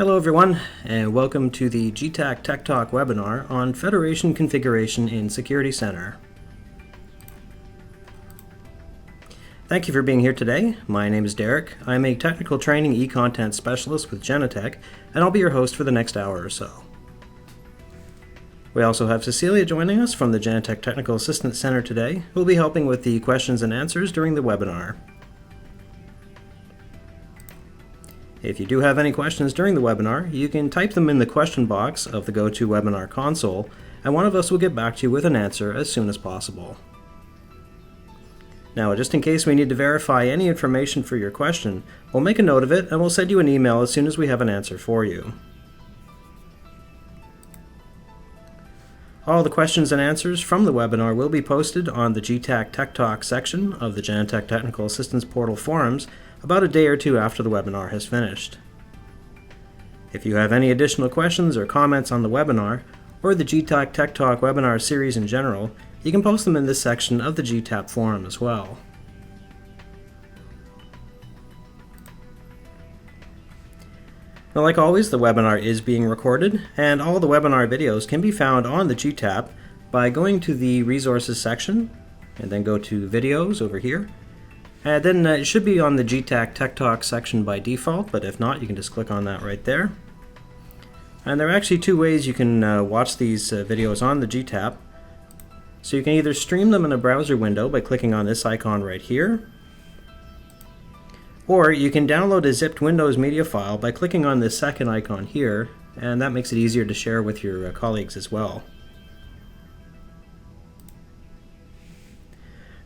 Hello everyone, and welcome to the GTAC Tech Talk webinar on Federation Configuration in Security Center. Thank you for being here today. My name is Derek. I'm a technical training e-content specialist with Genetec, and I'll be your host for the next hour or so. We also have Cecilia joining us from the Genetec Technical Assistance Center today, who will be helping with the questions and answers during the webinar. If you do have any questions during the webinar, you can type them in the question box of the GoToWebinar console, and one of us will get back to you with an answer as soon as possible. Now, just in case we need to verify any information for your question, we'll make a note of it and we'll send you an email as soon as we have an answer for you. All the questions and answers from the webinar will be posted on the GTAC Tech Talk section of the Genetec Technical Assistance Portal forums about a day or two after the webinar has finished. If you have any additional questions or comments on the webinar, or the GTAC Tech Talk webinar series in general, you can post them in this section of the GTAP forum as well. Now, like always, the webinar is being recorded, and all the webinar videos can be found on the GTAP by going to the Resources section, and then go to Videos over here. And then it should be on the GTAC Tech Talk section by default, but if not, you can just click on that right there. And there are actually two ways you can watch these videos on the GTAP. So you can either stream them in a browser window by clicking on this icon right here, or you can download a zipped Windows media file by clicking on this second icon here, and that makes it easier to share with your colleagues as well.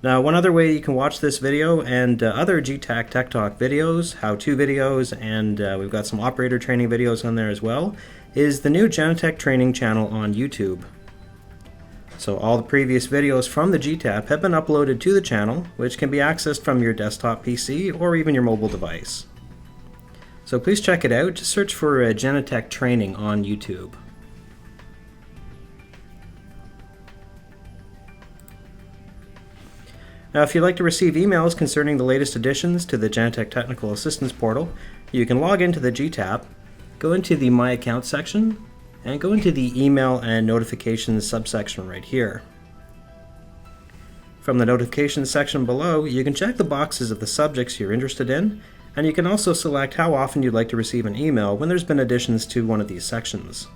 Now, one other way you can watch this video and other GTAC Tech Talk videos, how-to videos, and we've got some operator training videos on there as well, is the new Genetec training channel on YouTube. So all the previous videos from the GTAP have been uploaded to the channel, which can be accessed from your desktop PC or even your mobile device. So please check it out. Just search for Genetec training on YouTube. Now, if you'd like to receive emails concerning the latest additions to the Genetec Technical Assistance Portal, you can log into the GTAP, go into the My Account section, and go into the Email and Notifications subsection right here. From the Notifications section below, you can check the boxes of the subjects you're interested in, and you can also select how often you'd like to receive an email when there's been additions to one of these sections.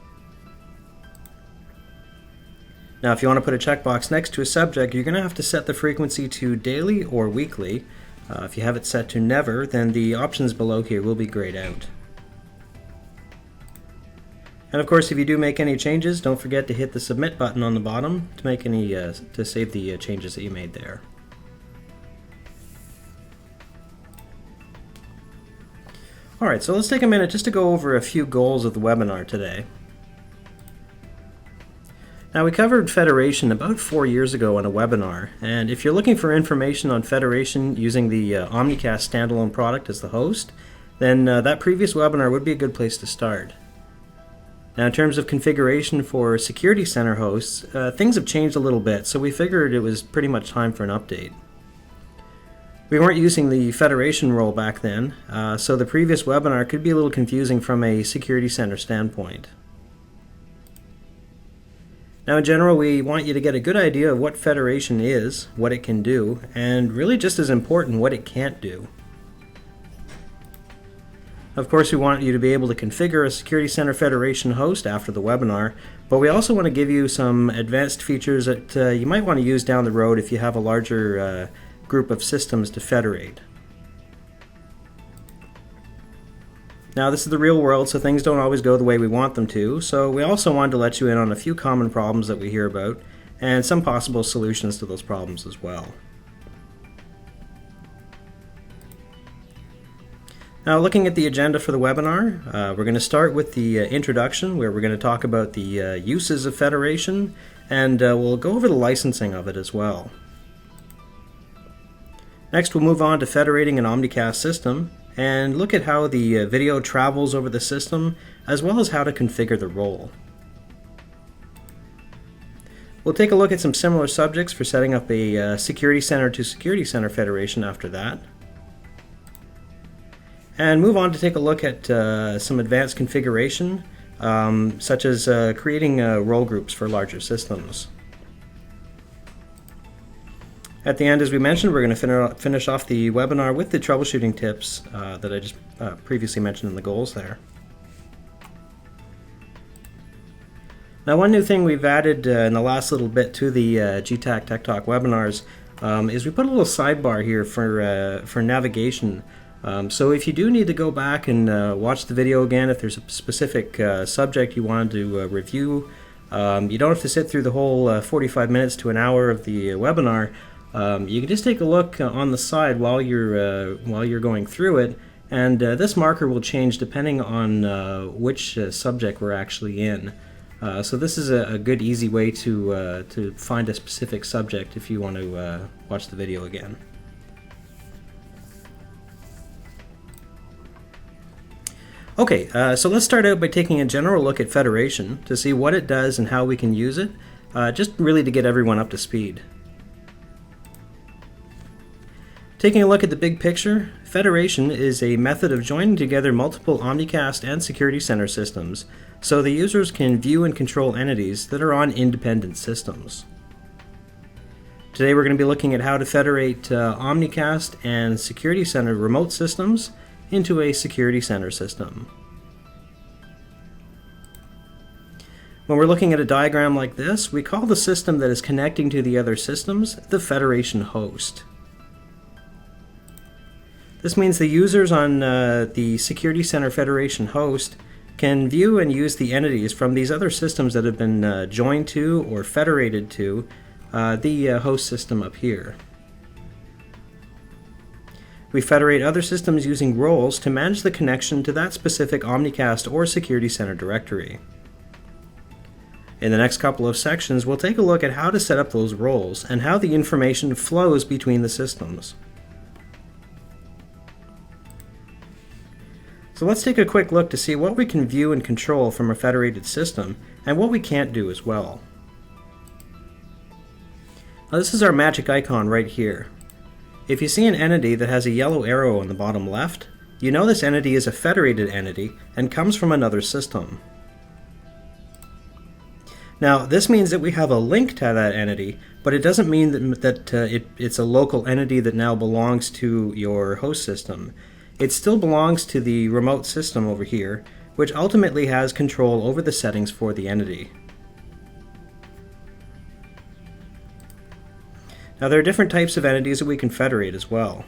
Now, if you want to put a checkbox next to a subject, you're going to have to set the frequency to daily or weekly. If you have it set to never, then the options below here will be grayed out. And of course, if you do make any changes, don't forget to hit the submit button on the bottom to make any to save the changes that you made there. All right, so let's take a minute just to go over a few goals of the webinar today. Now, we covered Federation about 4 years ago on a webinar, and if you're looking for information on Federation using the Omnicast standalone product as the host, then that previous webinar would be a good place to start. Now, in terms of configuration for Security Center hosts, things have changed a little bit, so we figured it was pretty much time for an update. We weren't using the Federation role back then, so the previous webinar could be a little confusing from a Security Center standpoint. Now, in general, we want you to get a good idea of what Federation is, what it can do, and really just as important, what it can't do. Of course, we want you to be able to configure a Security Center Federation host after the webinar, but we also want to give you some advanced features that you might want to use down the road if you have a larger group of systems to federate. Now, this is the real world, so things don't always go the way we want them to, so we also wanted to let you in on a few common problems that we hear about, and some possible solutions to those problems as well. Now, looking at the agenda for the webinar, we're going to start with the introduction, where we're going to talk about the uses of Federation, and we'll go over the licensing of it as well. Next, we'll move on to federating an Omnicast system, and look at how the video travels over the system, as well as how to configure the role. We'll take a look at some similar subjects for setting up a Security Center to Security Center Federation after that. and move on to take a look at some advanced configuration, such as creating role groups for larger systems. At the end, as we mentioned, we're going to finish off the webinar with the troubleshooting tips that I just previously mentioned in the goals there. Now, one new thing we've added in the last little bit to the GTAC Tech Talk webinars is we put a little sidebar here for navigation. So if you do need to go back and watch the video again, if there's a specific subject you want to review, you don't have to sit through the whole 45 minutes to an hour of the webinar. You can just take a look on the side while you're going through it, and this marker will change depending on which subject we're actually in. So this is a good, easy way to find a specific subject if you want to watch the video again. Okay, so let's start out by taking a general look at Federation to see what it does and how we can use it, just really to get everyone up to speed. Taking a look at the big picture, Federation is a method of joining together multiple Omnicast and Security Center systems so the users can view and control entities that are on independent systems. Today we're going to be looking at how to federate Omnicast and Security Center remote systems into a Security Center system. When we're looking at a diagram like this, we call the system that is connecting to the other systems the Federation host. This means the users on the Security Center Federation host can view and use the entities from these other systems that have been joined to or federated to the host system up here. We federate other systems using roles to manage the connection to that specific Omnicast or Security Center directory. In the next couple of sections, we'll take a look at how to set up those roles and how the information flows between the systems. So let's take a quick look to see what we can view and control from a federated system and what we can't do as well. Now, this is our magic icon right here. If you see an entity that has a yellow arrow on the bottom left, you know this entity is a federated entity and comes from another system. Now, this means that we have a link to that entity, but it doesn't mean that it's a local entity that now belongs to your host system. It still belongs to the remote system over here, which ultimately has control over the settings for the entity. Now, there are different types of entities that we can federate as well.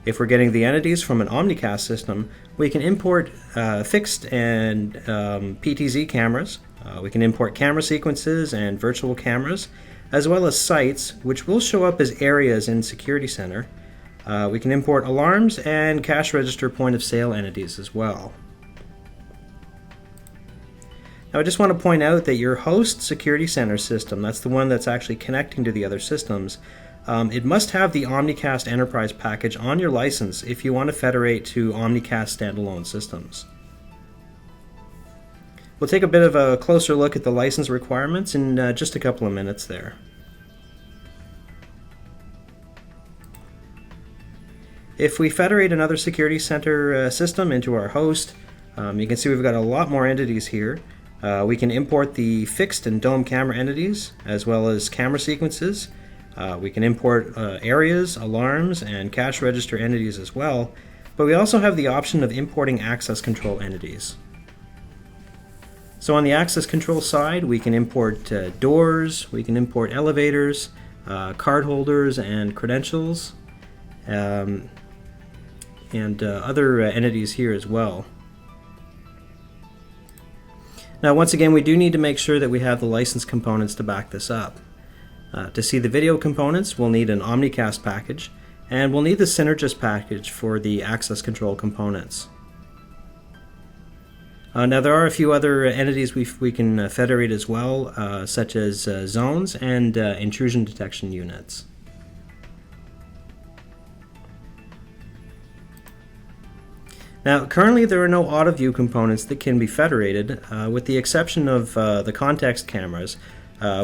If we're getting the entities from an Omnicast system, we can import fixed and PTZ cameras. We can import camera sequences and virtual cameras, as well as sites, which will show up as areas in Security Center. We can import alarms and cash register point of sale entities as well. Now, I just want to point out that your host Security Center system, that's the one that's actually connecting to the other systems, it must have the Omnicast Enterprise package on your license if you want to federate to Omnicast standalone systems. We'll take a bit of a closer look at the license requirements in just a couple of minutes there. If we federate another Security Center system into our host, you can see we've got a lot more entities here. We can import the fixed and dome camera entities, as well as camera sequences. We can import areas, alarms, and cash register entities as well, but we also have the option of importing access control entities. So on the access control side, we can import doors, we can import elevators, card holders and credentials, and other entities here as well. Now, once again, we do need to make sure that we have the license components to back this up. To see the video components, we'll need an Omnicast package, and we'll need the Synergist package for the access control components. Now, there are a few other entities we can federate as well, such as zones and intrusion detection units. Now, currently there are no auto view components that can be federated, with the exception of the context cameras,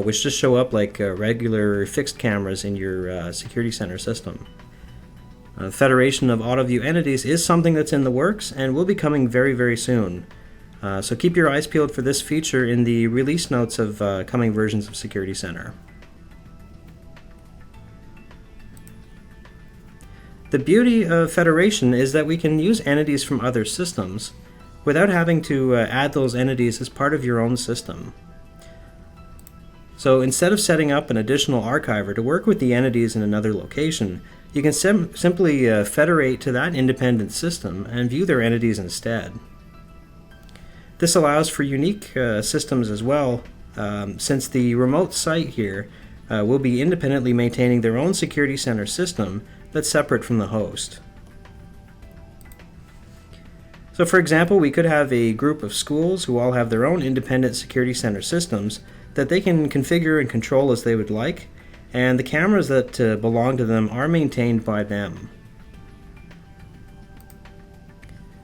which just show up like regular fixed cameras in your Security Center system. Federation of auto-view entities is something that's in the works and will be coming very, very soon. So keep your eyes peeled for this feature in the release notes of coming versions of Security Center. The beauty of Federation is that we can use entities from other systems without having to add those entities as part of your own system. So instead of setting up an additional archiver to work with the entities in another location, you can simply federate to that independent system and view their entities instead. This allows for unique systems as well, since the remote site here will be independently maintaining their own Security Center system that's separate from the host. So for example, we could have a group of schools who all have their own independent Security Center systems that they can configure and control as they would like, and the cameras that belong to them are maintained by them.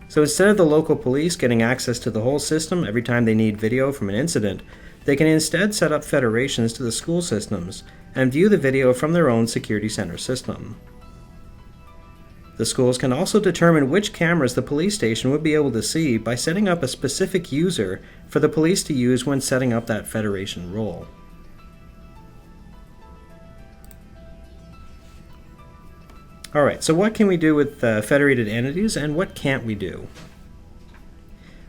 So instead of the local police getting access to the whole system every time they need video from an incident, they can instead set up federations to the school systems and view the video from their own Security Center system. The schools can also determine which cameras the police station would be able to see by setting up a specific user for the police to use when setting up that federation role. Alright, so what can we do with federated entities and what can't we do?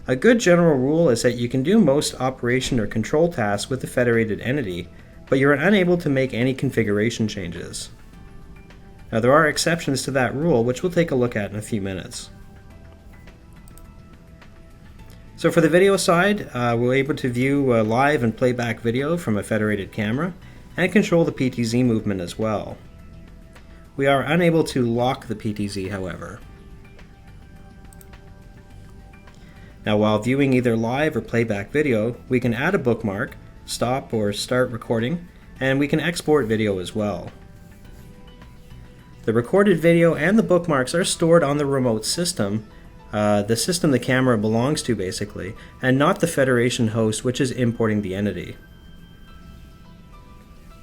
A good general rule is that you can do most operation or control tasks with a federated entity, but you're unable to make any configuration changes. Now there are exceptions to that rule, which we'll take a look at in a few minutes. So for the video side, we're able to view live and playback video from a federated camera and control the PTZ movement as well. We are unable to lock the PTZ, however. Now while viewing either live or playback video, we can add a bookmark, stop or start recording, and we can export video as well. The recorded video and the bookmarks are stored on the remote system, the system the camera belongs to basically, and not the Federation host which is importing the entity.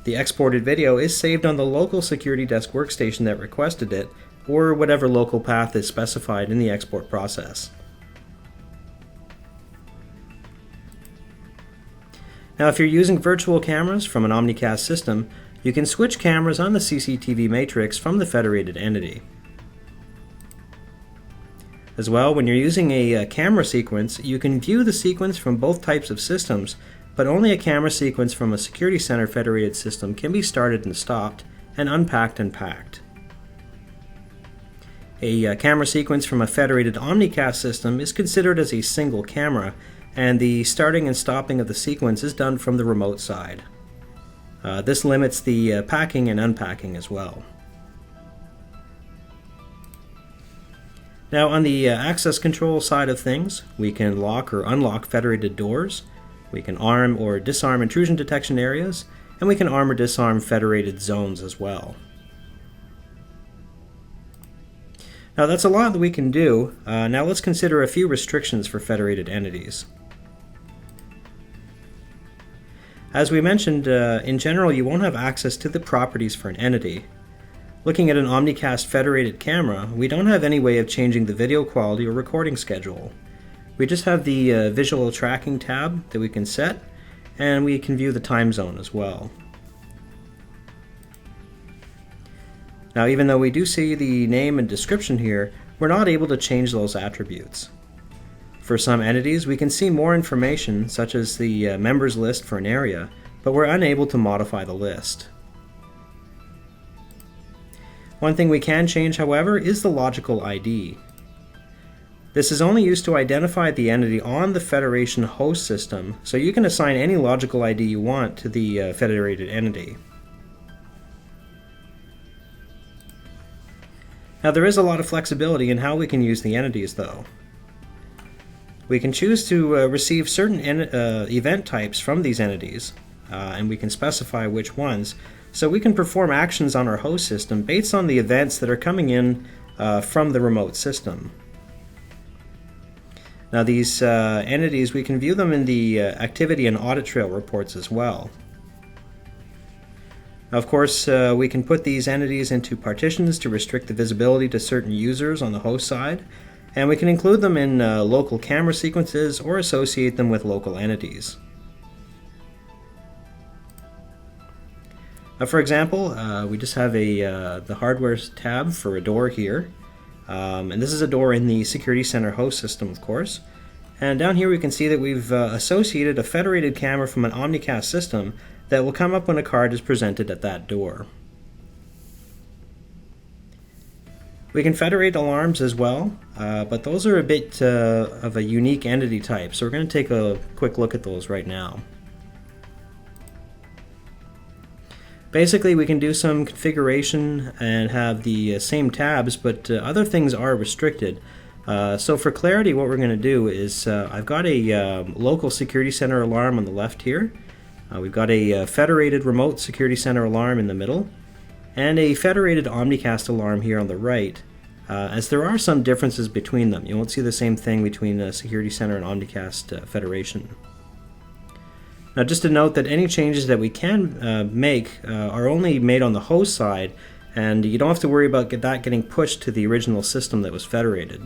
The exported video is saved on the local security desk workstation that requested it, or whatever local path is specified in the export process. Now if you're using virtual cameras from an Omnicast system, you can switch cameras on the CCTV matrix from the federated entity. As well, when you're using a camera sequence, you can view the sequence from both types of systems, but only a camera sequence from a Security Center federated system can be started and stopped, and unpacked and packed. A camera sequence from a federated Omnicast system is considered as a single camera, and the starting and stopping of the sequence is done from the remote side. This limits the packing and unpacking as well. Now on the access control side of things, we can lock or unlock federated doors, we can arm or disarm intrusion detection areas, and we can arm or disarm federated zones as well. Now that's a lot that we can do. Now let's consider a few restrictions for federated entities. As we mentioned, in general you won't have access to the properties for an entity. Looking at an Omnicast federated camera, we don't have any way of changing the video quality or recording schedule. We just have the visual tracking tab that we can set, and we can view the time zone as well. Now even though we do see the name and description here, we're not able to change those attributes. For some entities, we can see more information, such as the members list for an area, but we're unable to modify the list. One thing we can change, however, is the logical ID. This is only used to identify the entity on the Federation host system, so you can assign any logical ID you want to the federated entity. Now there is a lot of flexibility in how we can use the entities though. We can choose to receive certain event types from these entities, and we can specify which ones, so we can perform actions on our host system based on the events that are coming in from the remote system. Now these entities, we can view them in the activity and audit trail reports as well. Of course, we can put these entities into partitions to restrict the visibility to certain users on the host side, and we can include them in local camera sequences or associate them with local entities. For example, we just have the hardware tab for a door here, and this is a door in the Security Center host system, of course. And down here we can see that we've associated a federated camera from an Omnicast system that will come up when a card is presented at that door. We can federate alarms as well, but those are a bit of a unique entity type, so we're going to take a quick look at those right now. Basically, we can do some configuration and have the same tabs, but other things are restricted. So for clarity, what we're going to do is I've got a local security center alarm on the left here. We've got a federated remote security center alarm in the middle, and a federated Omnicast alarm here on the right, as there are some differences between them. You won't see the same thing between a security center and Omnicast federation. Now, just to note that any changes that we can make are only made on the host side, and you don't have to worry about that getting pushed to the original system that was federated.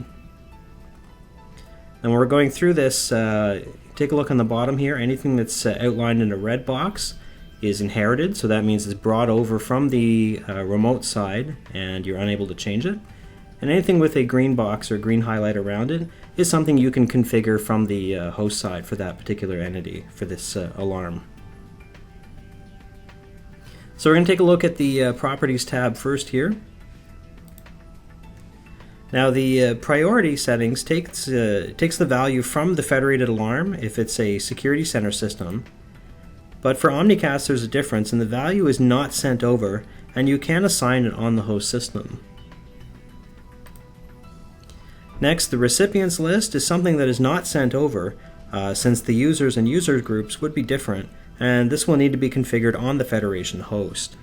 And when we're going through this, take a look on the bottom here. Anything that's outlined in a red box is inherited, so that means it's brought over from the remote side and you're unable to change it. And anything with a green box or green highlight around it is something you can configure from the host side for that particular entity for this alarm. So we're going to take a look at the Properties tab first here. Now the priority settings takes the value from the federated alarm if it's a security center system. But for Omnicast there's a difference, and the value is not sent over, and you can assign it on the host system. Next, the recipients list is something that is not sent over, since the users and user groups would be different, and this will need to be configured on the federation host.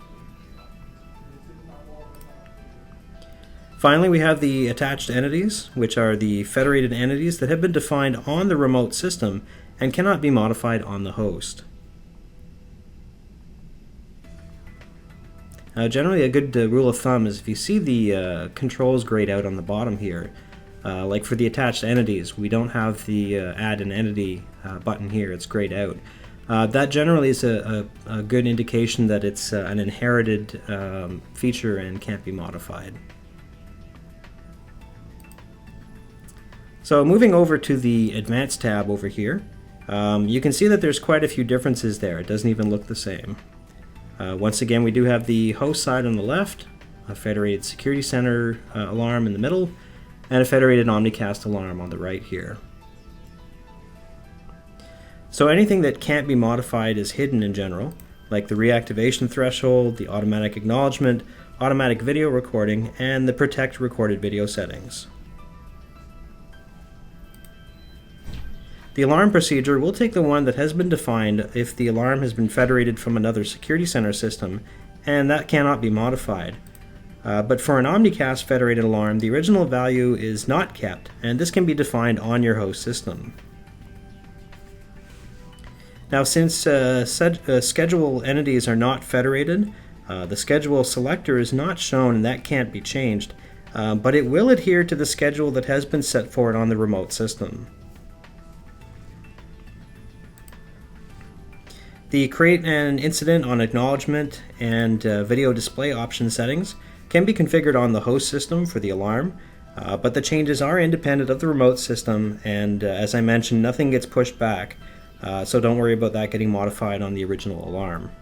Finally, we have the attached entities, which are the federated entities that have been defined on the remote system and cannot be modified on the host. Generally, a good rule of thumb is if you see the controls grayed out on the bottom here, like for the attached entities, we don't have the add an entity button here, it's grayed out. That generally is a good indication that it's an inherited feature and can't be modified. So moving over to the Advanced tab over here, you can see that there's quite a few differences there. It doesn't even look the same. Once again, we do have the host side on the left, a federated security center alarm in the middle, and a federated Omnicast alarm on the right here. So anything that can't be modified is hidden in general, like the reactivation threshold, the automatic acknowledgement, automatic video recording, and the protect recorded video settings. The alarm procedure will take the one that has been defined if the alarm has been federated from another security center system, and that cannot be modified. But for an Omnicast federated alarm, the original value is not kept, and this can be defined on your host system. Now, since schedule entities are not federated, the schedule selector is not shown and that can't be changed, but it will adhere to the schedule that has been set for it on the remote system. The create an incident on acknowledgement and video display option settings can be configured on the host system for the alarm, but the changes are independent of the remote system, and as I mentioned, nothing gets pushed back, so don't worry about that getting modified on the original alarm.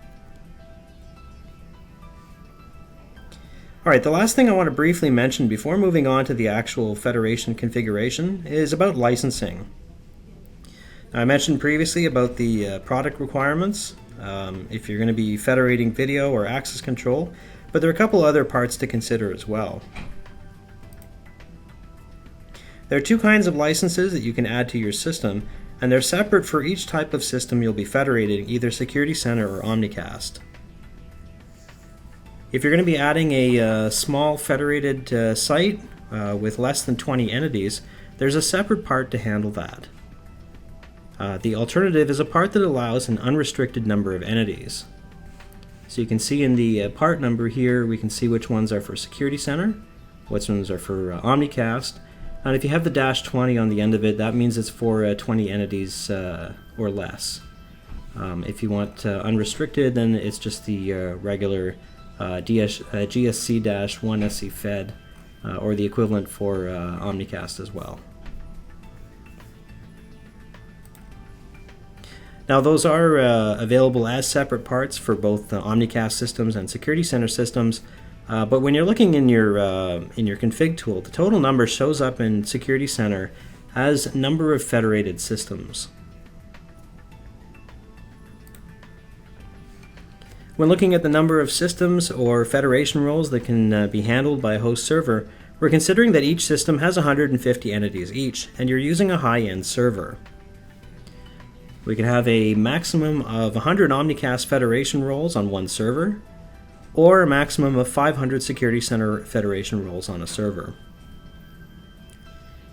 Alright, the last thing I want to briefly mention before moving on to the actual federation configuration is about licensing. I mentioned previously about the product requirements, if you're going to be federating video or access control, but there are a couple other parts to consider as well. There are two kinds of licenses that you can add to your system, and they're separate for each type of system you'll be federating, either Security Center or Omnicast. If you're going to be adding a small federated site with less than 20 entities, there's a separate part to handle that. The alternative is a part that allows an unrestricted number of entities. So you can see in the part number here, we can see which ones are for Security Center, which ones are for Omnicast. And if you have the -20 on the end of it, that means it's for 20 entities or less. If you want unrestricted, then it's just the regular GSC-1 SC Fed, or the equivalent for Omnicast as well. Now those are available as separate parts for both the Omnicast systems and Security Center systems, but when you're looking in your config tool, the total number shows up in Security Center as number of federated systems. When looking at the number of systems or federation roles that can be handled by a host server, we're considering that each system has 150 entities each, and you're using a high-end server. We can have a maximum of 100 Omnicast Federation roles on one server, or a maximum of 500 Security Center Federation roles on a server.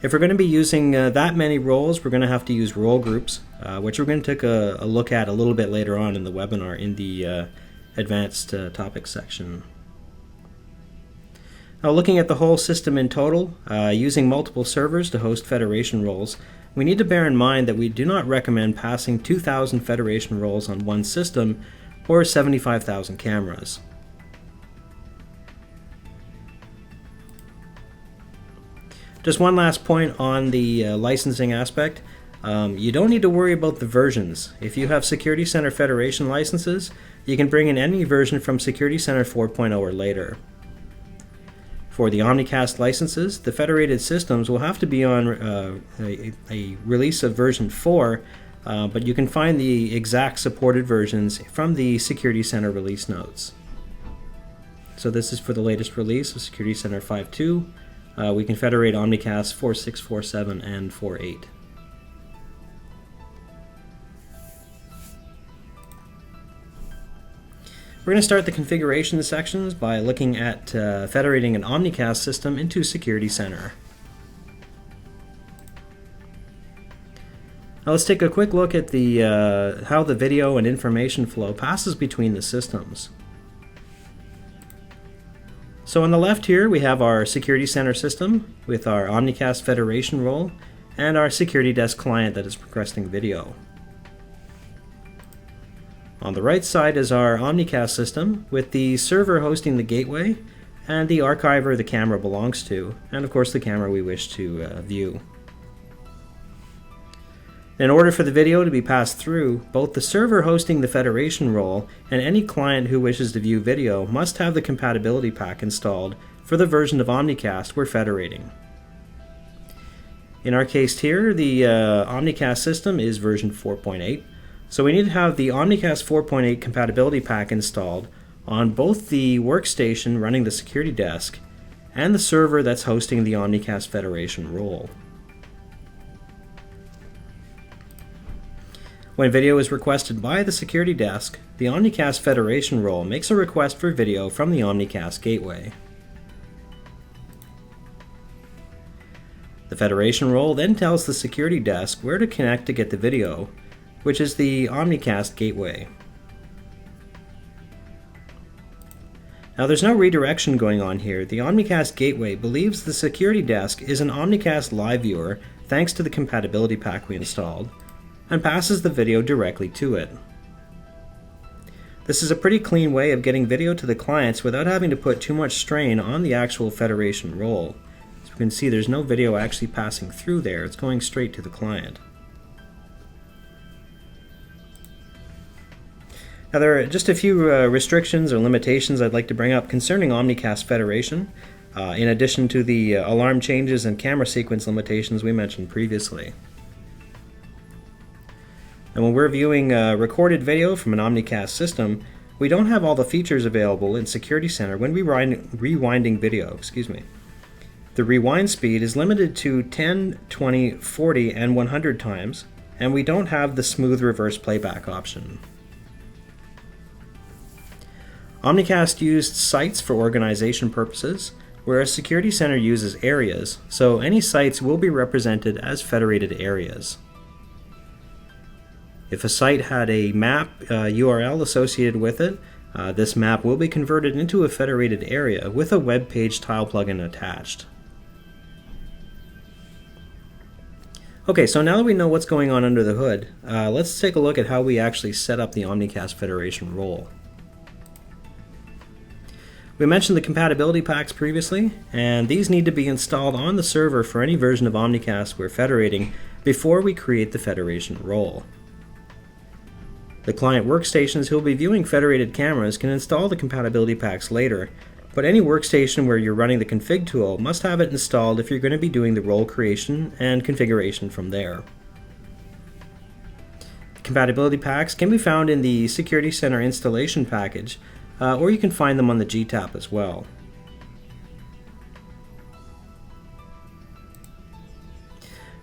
If we're going to be using that many roles, we're going to have to use role groups, which we're going to take a look at a little bit later on in the webinar in the advanced topics section. Now, looking at the whole system in total, using multiple servers to host Federation roles, we need to bear in mind that we do not recommend passing 2,000 Federation roles on one system or 75,000 cameras. Just one last point on the licensing aspect. You don't need to worry about the versions. If you have Security Center Federation licenses, you can bring in any version from Security Center 4.0 or later. For the Omnicast licenses, the federated systems will have to be on a release of version 4, but you can find the exact supported versions from the Security Center release notes. So this is for the latest release of Security Center 5.2. We can federate Omnicast 4.6, 4.7, and 4.8. We're going to start the configuration sections by looking at federating an Omnicast system into Security Center. Now let's take a quick look at the how the video and information flow passes between the systems. So on the left here we have our Security Center system with our Omnicast Federation role and our Security Desk client that is requesting video. On the right side is our Omnicast system with the server hosting the gateway and the archiver the camera belongs to, and of course the camera we wish to view. In order for the video to be passed through, both the server hosting the Federation role and any client who wishes to view video must have the compatibility pack installed for the version of Omnicast we're federating. In our case here, the Omnicast system is version 4.8. So we need to have the Omnicast 4.8 compatibility pack installed on both the workstation running the Security Desk and the server that's hosting the Omnicast Federation role. When video is requested by the Security Desk, the Omnicast Federation role makes a request for video from the Omnicast gateway. The Federation role then tells the Security Desk where to connect to get the video, which is the Omnicast gateway. Now there's no redirection going on here. The Omnicast gateway believes the Security Desk is an Omnicast live viewer thanks to the compatibility pack we installed, and passes the video directly to it. This is a pretty clean way of getting video to the clients without having to put too much strain on the actual Federation role. As you can see, there's no video actually passing through there, it's going straight to the client. Now there are just a few restrictions or limitations I'd like to bring up concerning Omnicast Federation, in addition to the alarm changes and camera sequence limitations we mentioned previously. And when we're viewing recorded video from an Omnicast system, we don't have all the features available in Security Center when rewinding video. The rewind speed is limited to 10, 20, 40, and 100 times, and we don't have the smooth reverse playback option. Omnicast used sites for organization purposes, whereas Security Center uses areas, so any sites will be represented as federated areas. If a site had a map URL associated with it, This map will be converted into a federated area with a web page tile plugin attached. Okay, so now that we know what's going on under the hood, let's take a look at how we actually set up the Omnicast Federation role. We mentioned the compatibility packs previously, and these need to be installed on the server for any version of Omnicast we're federating before we create the Federation role. The client workstations who will be viewing federated cameras can install the compatibility packs later, but any workstation where you're running the config tool must have it installed if you're going to be doing the role creation and configuration from there. The compatibility packs can be found in the Security Center installation package, or you can find them on the GTAP as well.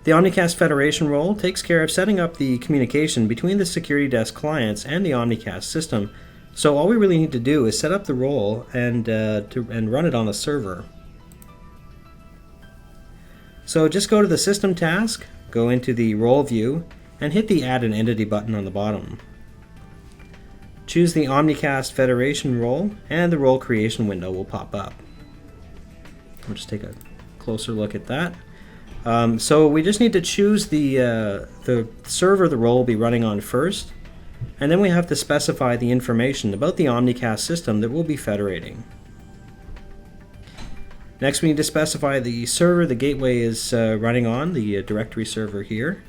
The Omnicast Federation role takes care of setting up the communication between the Security Desk clients and the Omnicast system, so all we really need to do is set up the role and run it on a server. So just go to the System task, go into the Role view, and hit the Add an Entity button on the bottom. Choose the Omnicast Federation role, and the role creation window will pop up. We'll just take a closer look at that. So we just need to choose the server the role will be running on first, and then we have to specify the information about the Omnicast system that we'll be federating. Next, we need to specify the server the gateway is running on, the directory server here.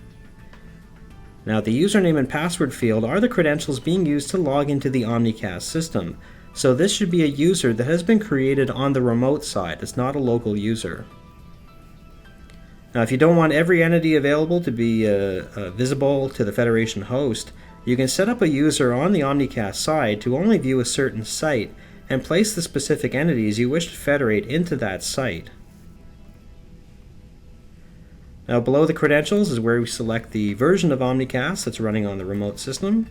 Now, the username and password field are the credentials being used to log into the Omnicast system, so this should be a user that has been created on the remote side. It's not a local user. Now, if you don't want every entity available to be visible to the Federation host, you can set up a user on the Omnicast side to only view a certain site and place the specific entities you wish to federate into that site. Now, below the credentials is where we select the version of Omnicast that's running on the remote system.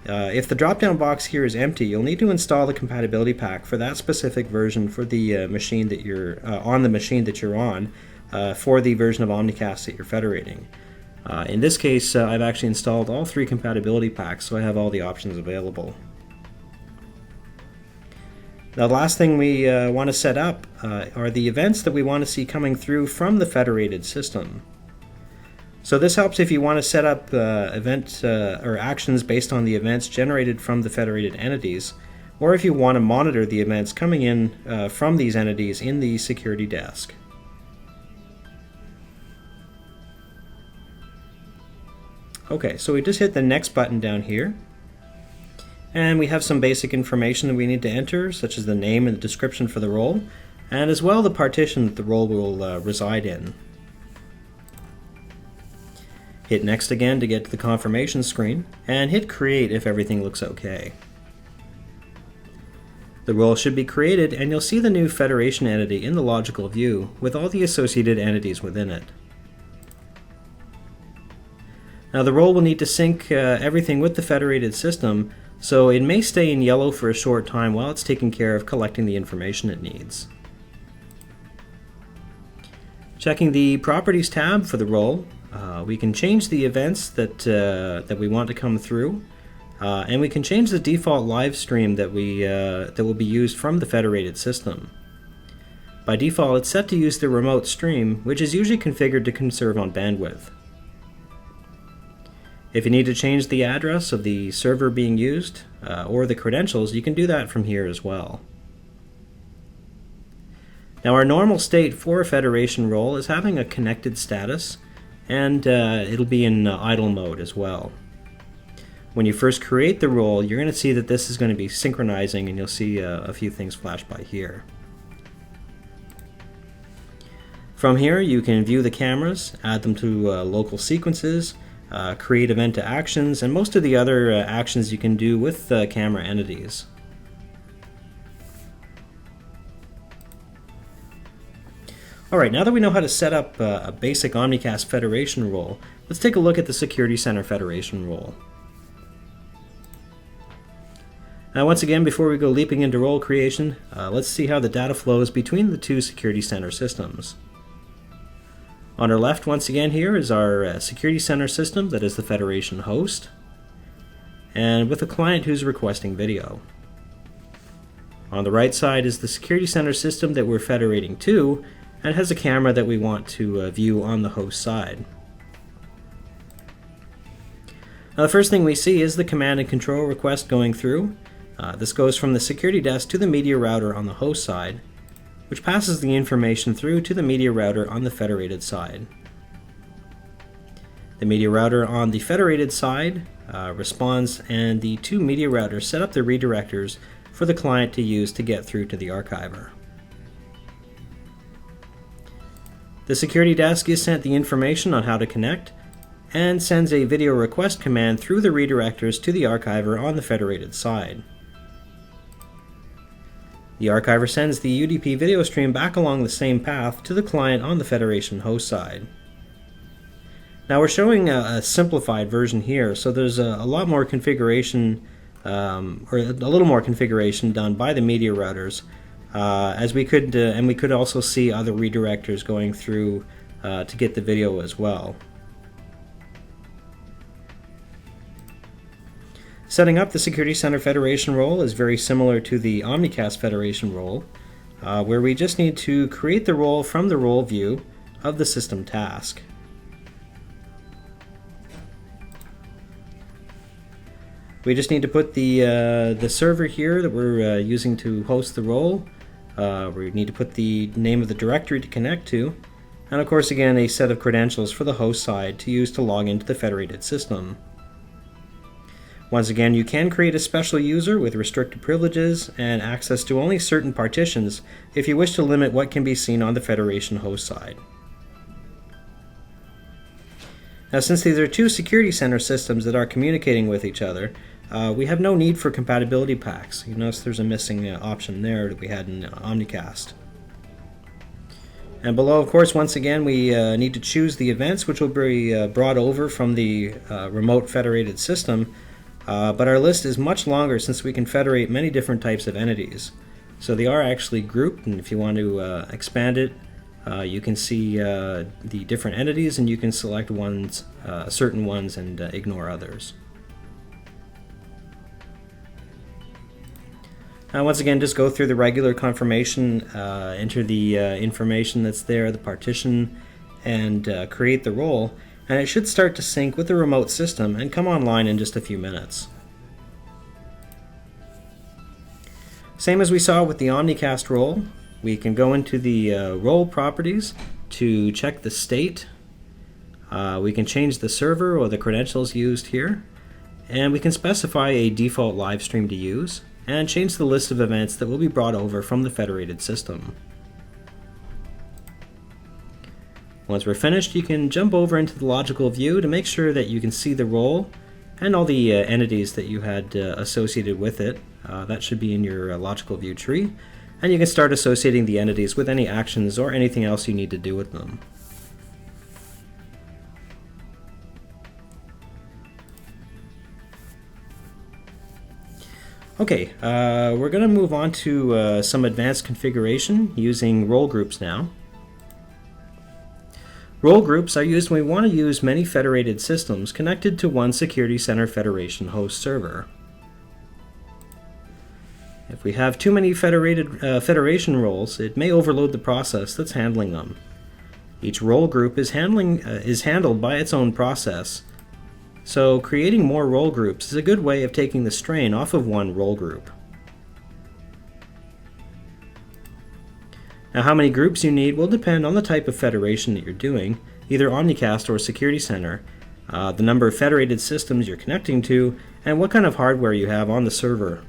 If the drop-down box here is empty, you'll need to install the compatibility pack for that specific version for the machine that you're on the machine that you're on for the version of Omnicast that you're federating. In this case, I've actually installed all 3 compatibility packs, so I have all the options available. Now, the last thing we want to set up are the events that we want to see coming through from the federated system. So this helps if you want to set up event or actions based on the events generated from the federated entities, or if you want to monitor the events coming in from these entities in the security desk. Okay, so we just hit the next button down here, and we have some basic information that we need to enter, such as the name and the description for the role, and as well the partition that the role will reside in. Hit Next again to get to the confirmation screen, and hit Create if everything looks okay. The role should be created, and you'll see the new Federation entity in the logical view with all the associated entities within it. Now, the role will need to sync everything with the federated system, so it may stay in yellow for a short time while it's taking care of collecting the information it needs. Checking the Properties tab for the role, we can change the events that we want to come through, and we can change the default live stream that will be used from the federated system. By default, it's set to use the remote stream, which is usually configured to conserve on bandwidth. If you need to change the address of the server being used, or the credentials, you can do that from here as well. Now, our normal state for a federation role is having a connected status, and it'll be in idle mode as well. When you first create the role, you're going to see that this is going to be synchronizing, and you'll see a few things flash by here. From here, you can view the cameras, add them to local sequences, create event to actions, and most of the other actions you can do with camera entities. Alright, now that we know how to set up a basic Omnicast Federation role, let's take a look at the Security Center Federation role. Now, once again, before we go leaping into role creation, let's see how the data flows between the 2 Security Center systems. On our left, once again, here is our Security Center system that is the Federation host. and with a client who's requesting video. On the right side is the Security Center system that we're federating to, and has a camera that we want to view on the host side. Now, the first thing we see is the command and control request going through. This goes from the security desk to the media router on the host side, which passes the information through to the media router on the federated side. The media router on the federated side responds, and the two media routers set up the redirectors for the client to use to get through to the archiver. The security desk is sent the information on how to connect and sends a video request command through the redirectors to the archiver on the federated side. The archiver sends the UDP video stream back along the same path to the client on the Federation host side. Now we're showing a simplified version here, so there's a lot more configuration, or a little more configuration done by the media routers, as we could, and we could also see other redirectors going through to get the video as well. Setting up the Security Center Federation role is very similar to the Omnicast Federation role, where we just need to create the role from the role view of the system task. We just need to put the server here that we're using to host the role. We need to put the name of the directory to connect to, and of course again a set of credentials for the host side to use to log into the federated system. Once again, you can create a special user with restricted privileges and access to only certain partitions if you wish to limit what can be seen on the Federation host side. Now, since these are two Security Center systems that are communicating with each other, we have no need for compatibility packs. You notice there's a missing option there that we had in Omnicast. And below, of course, once again, we need to choose the events which will be brought over from the remote federated system. But our list is much longer since we can federate many different types of entities. So they are actually grouped, and if you want to expand it, you can see the different entities, and you can select ones, certain ones, and ignore others. Now, once again, just go through the regular confirmation, enter the information that's there, the partition, and create the role. And it should start to sync with the remote system and come online in just a few minutes. Same as we saw with the Omnicast role, we can go into the role properties to check the state. We can change the server or the credentials used here, and we can specify a default live stream to use and change the list of events that will be brought over from the federated system. Once we're finished, you can jump over into the logical view to make sure that you can see the role and all the entities that you had associated with it. That should be in your logical view tree. And you can start associating the entities with any actions or anything else you need to do with them. Okay, we're going to move on to some advanced configuration using role groups now. Role groups are used when we want to use many federated systems connected to one Security Center Federation host server. If we have too many Federation roles, it may overload the process that's handling them. Each role group is handled by its own process, so creating more role groups is a good way of taking the strain off of one role group. Now, how many groups you need will depend on the type of federation that you're doing, either Omnicast or Security Center, the number of federated systems you're connecting to, and what kind of hardware you have on the server.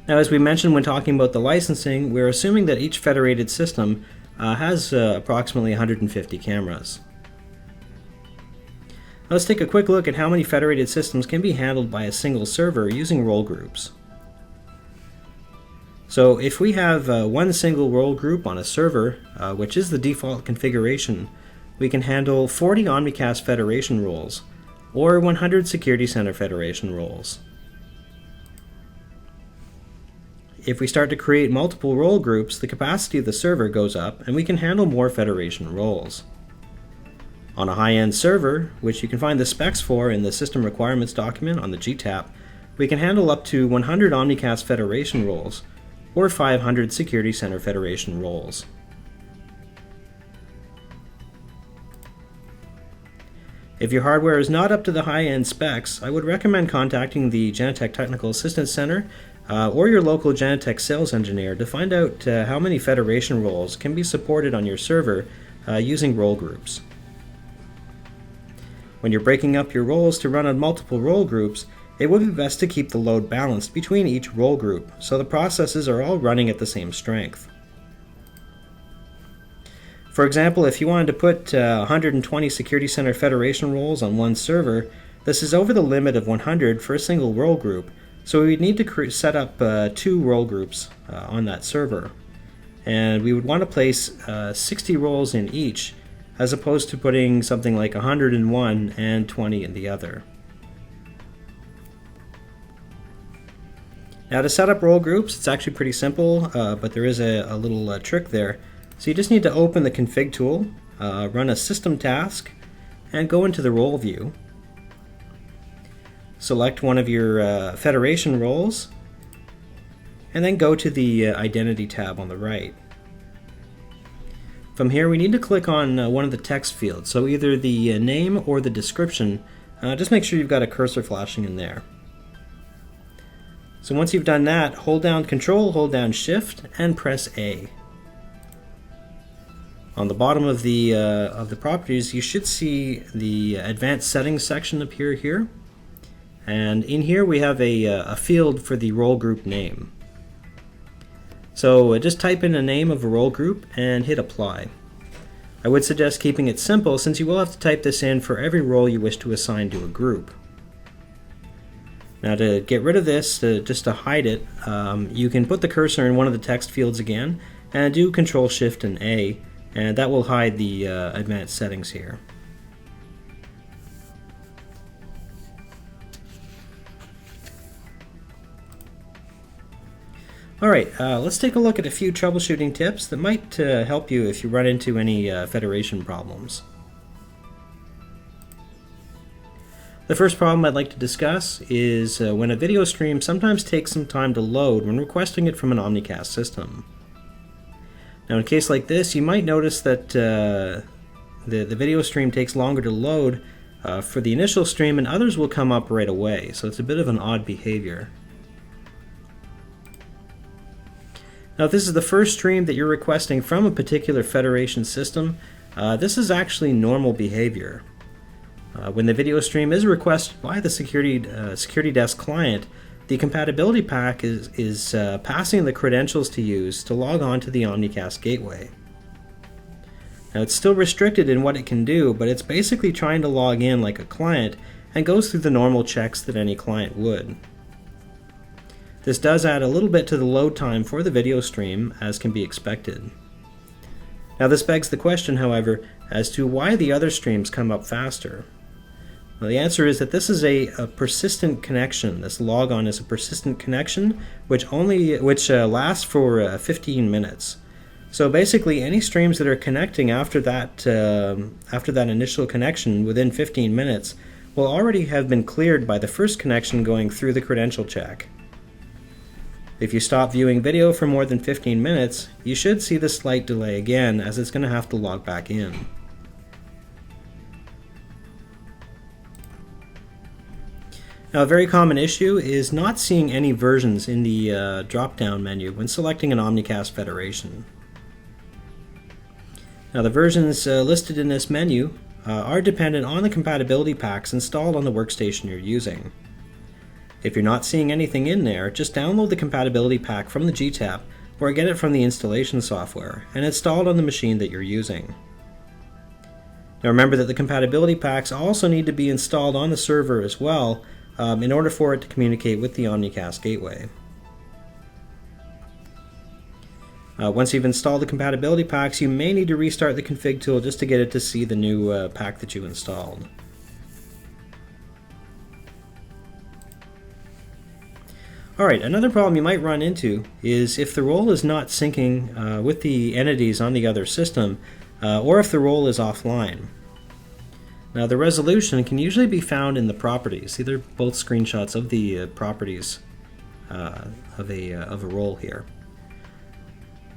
Now, as we mentioned when talking about the licensing, we're assuming that each federated system has approximately 150 cameras. Now, let's take a quick look at how many federated systems can be handled by a single server using role groups. So if we have one single role group on a server, which is the default configuration, we can handle 40 Omnicast Federation roles, or 100 Security Center Federation roles. If we start to create multiple role groups, the capacity of the server goes up, and we can handle more Federation roles. On a high-end server, which you can find the specs for in the System Requirements document on the GTAP, we can handle up to 100 Omnicast Federation roles, or 500 Security Center Federation roles. If your hardware is not up to the high-end specs, I would recommend contacting the Genetec Technical Assistance Center or your local Genetec sales engineer to find out how many Federation roles can be supported on your server using role groups. When you're breaking up your roles to run on multiple role groups, it would be best to keep the load balanced between each role group so the processes are all running at the same strength. For example, if you wanted to put 120 Security Center Federation roles on one server, this is over the limit of 100 for a single role group, so we would need to set up 2 role groups on that server. And we would want to place 60 roles in each, as opposed to putting something like 100 in one and 20 in the other. Now to set up role groups, it's actually pretty simple, but there is a little trick there. So you just need to open the config tool, run a system task, and go into the role view. Select one of your Federation roles, and then go to the Identity tab on the right. From here we need to click on one of the text fields, so either the name or the description. Just make sure you've got a cursor flashing in there. So once you've done that, hold down Control, hold down Shift, and press A. On the bottom of the properties, you should see the Advanced Settings section appear here. And in here we have a field for the role group name. So just type in the name of a role group and hit Apply. I would suggest keeping it simple since you will have to type this in for every role you wish to assign to a group. Now to get rid of this, just to hide it, you can put the cursor in one of the text fields again and do Control Shift and A, and that will hide the advanced settings here. Alright, let's take a look at a few troubleshooting tips that might help you if you run into any Federation problems. The first problem I'd like to discuss is when a video stream sometimes takes some time to load when requesting it from an Omnicast system. Now in a case like this, you might notice that the video stream takes longer to load for the initial stream, and others will come up right away, so it's a bit of an odd behavior. Now if this is the first stream that you're requesting from a particular Federation system, this is actually normal behavior. When the video stream is requested by the security desk client, the compatibility pack is passing the credentials to use to log on to the Omnicast gateway. Now it's still restricted in what it can do, but it's basically trying to log in like a client and goes through the normal checks that any client would. This does add a little bit to the load time for the video stream, as can be expected. Now this begs the question, however, as to why the other streams come up faster. Well, the answer is that this is a persistent connection. This logon is a persistent connection which lasts for 15 minutes. So basically any streams that are connecting after that initial connection within 15 minutes will already have been cleared by the first connection going through the credential check. If you stop viewing video for more than 15 minutes, you should see the slight delay again, as it's going to have to log back in. Now, a very common issue is not seeing any versions in the drop-down menu when selecting an Omnicast Federation. Now, the versions listed in this menu are dependent on the compatibility packs installed on the workstation you're using. If you're not seeing anything in there, just download the compatibility pack from the GTAP or get it from the installation software and install it on the machine that you're using. Now remember that the compatibility packs also need to be installed on the server as well in order for it to communicate with the Omnicast gateway. Once you've installed the compatibility packs, you may need to restart the config tool just to get it to see the new pack that you installed. Alright, another problem you might run into is if the role is not syncing with the entities on the other system, or if the role is offline. Now the resolution can usually be found in the properties. These are both screenshots of the properties of a role here.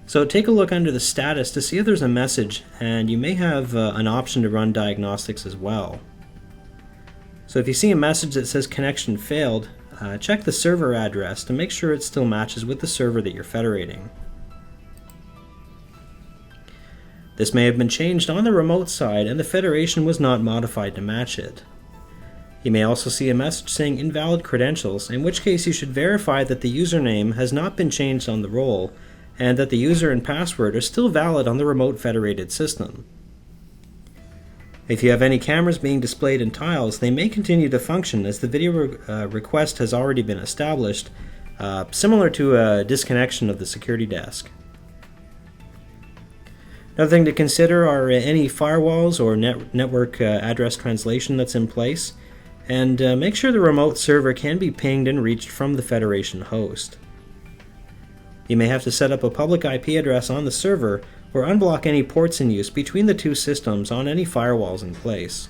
So take a look under the status to see if there's a message, and you may have an option to run diagnostics as well. So if you see a message that says connection failed, check the server address to make sure it still matches with the server that you're federating. This may have been changed on the remote side and the federation was not modified to match it. You may also see a message saying invalid credentials, in which case you should verify that the username has not been changed on the role and that the user and password are still valid on the remote federated system. If you have any cameras being displayed in tiles, they may continue to function as the video request has already been established, similar to a disconnection of the security desk. Another thing to consider are any firewalls or network address translation that's in place, and make sure the remote server can be pinged and reached from the Federation host. You may have to set up a public IP address on the server or unblock any ports in use between the two systems on any firewalls in place.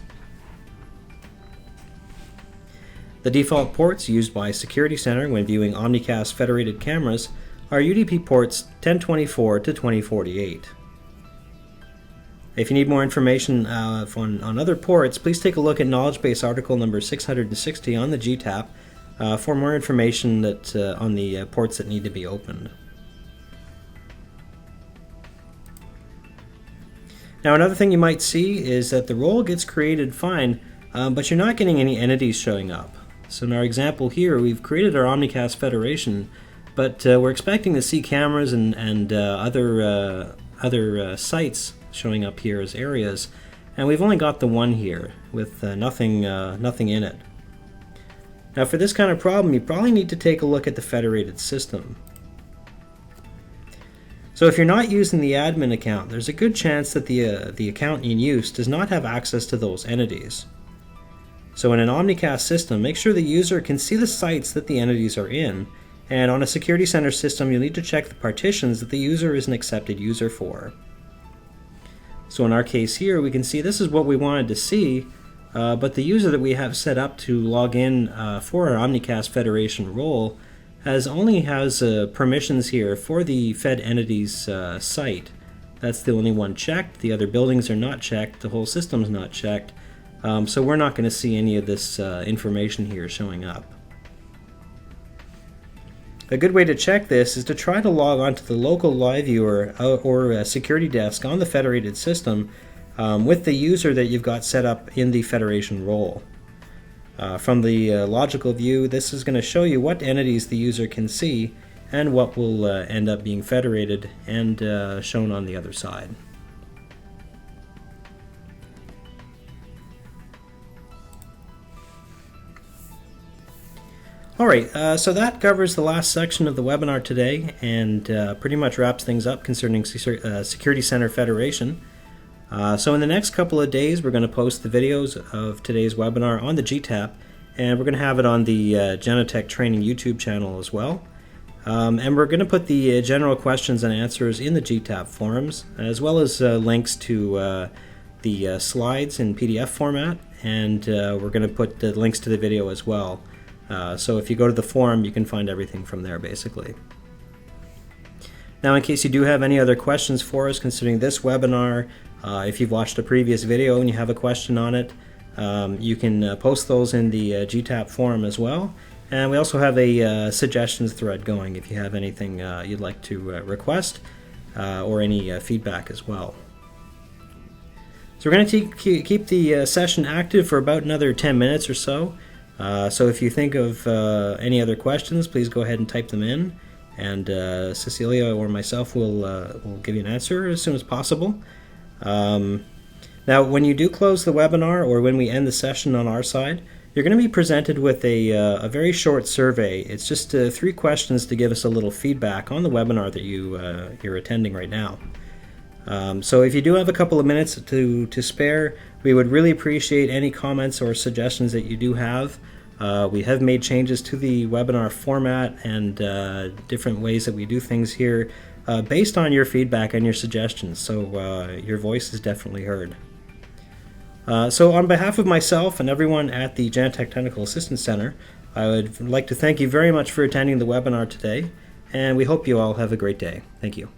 The default ports used by Security Center when viewing Omnicast federated cameras are UDP ports 1024 to 2048. If you need more information on other ports, please take a look at Knowledge Base article number 660 on the GTAP for more information on the ports that need to be opened. Now another thing you might see is that the role gets created fine, but you're not getting any entities showing up. So in our example here, we've created our Omnicast Federation, but we're expecting to see cameras and other sites showing up here as areas, and we've only got the one here with nothing in it. Now for this kind of problem, you probably need to take a look at the federated system. So if you're not using the admin account, there's a good chance that the account in use does not have access to those entities. So in an Omnicast system, make sure the user can see the sites that the entities are in, and on a Security Center system, you'll need to check the partitions that the user is an accepted user for. So in our case here, we can see this is what we wanted to see, but the user that we have set up to log in for our Omnicast Federation role only has permissions here for the Fed entities site. That's the only one checked. The other buildings are not checked. The whole system's not checked. So we're not going to see any of this information here showing up. A good way to check this is to try to log onto the local live viewer or security desk on the federated system with the user that you've got set up in the federation role. From the logical view, this is going to show you what entities the user can see and what will end up being federated and shown on the other side. Alright, so that covers the last section of the webinar today and pretty much wraps things up concerning Security Center Federation. So in the next couple of days, we're going to post the videos of today's webinar on the GTAP, and we're going to have it on the Genetech Training YouTube channel as well. And we're going to put the general questions and answers in the GTAP forums, as well as links to the slides in PDF format, and we're going to put the links to the video as well. So if you go to the forum, you can find everything from there, basically. Now, in case you do have any other questions for us concerning this webinar, if you've watched a previous video and you have a question on it, you can post those in the GTAP forum as well. And we also have a suggestions thread going if you have anything you'd like to request or any feedback as well. So we're going to keep the session active for about another 10 minutes or so. So if you think of any other questions, please go ahead and type them in, and Cecilia or myself will give you an answer as soon as possible. Now, when you do close the webinar or when we end the session on our side, you're going to be presented with a very short survey. It's just 3 questions to give us a little feedback on the webinar that you're attending right now. So if you do have a couple of minutes to spare, we would really appreciate any comments or suggestions that you do have. We have made changes to the webinar format and different ways that we do things here based on your feedback and your suggestions, so your voice is definitely heard. So on behalf of myself and everyone at the Genetec Technical Assistance Center, I would like to thank you very much for attending the webinar today, and we hope you all have a great day. Thank you.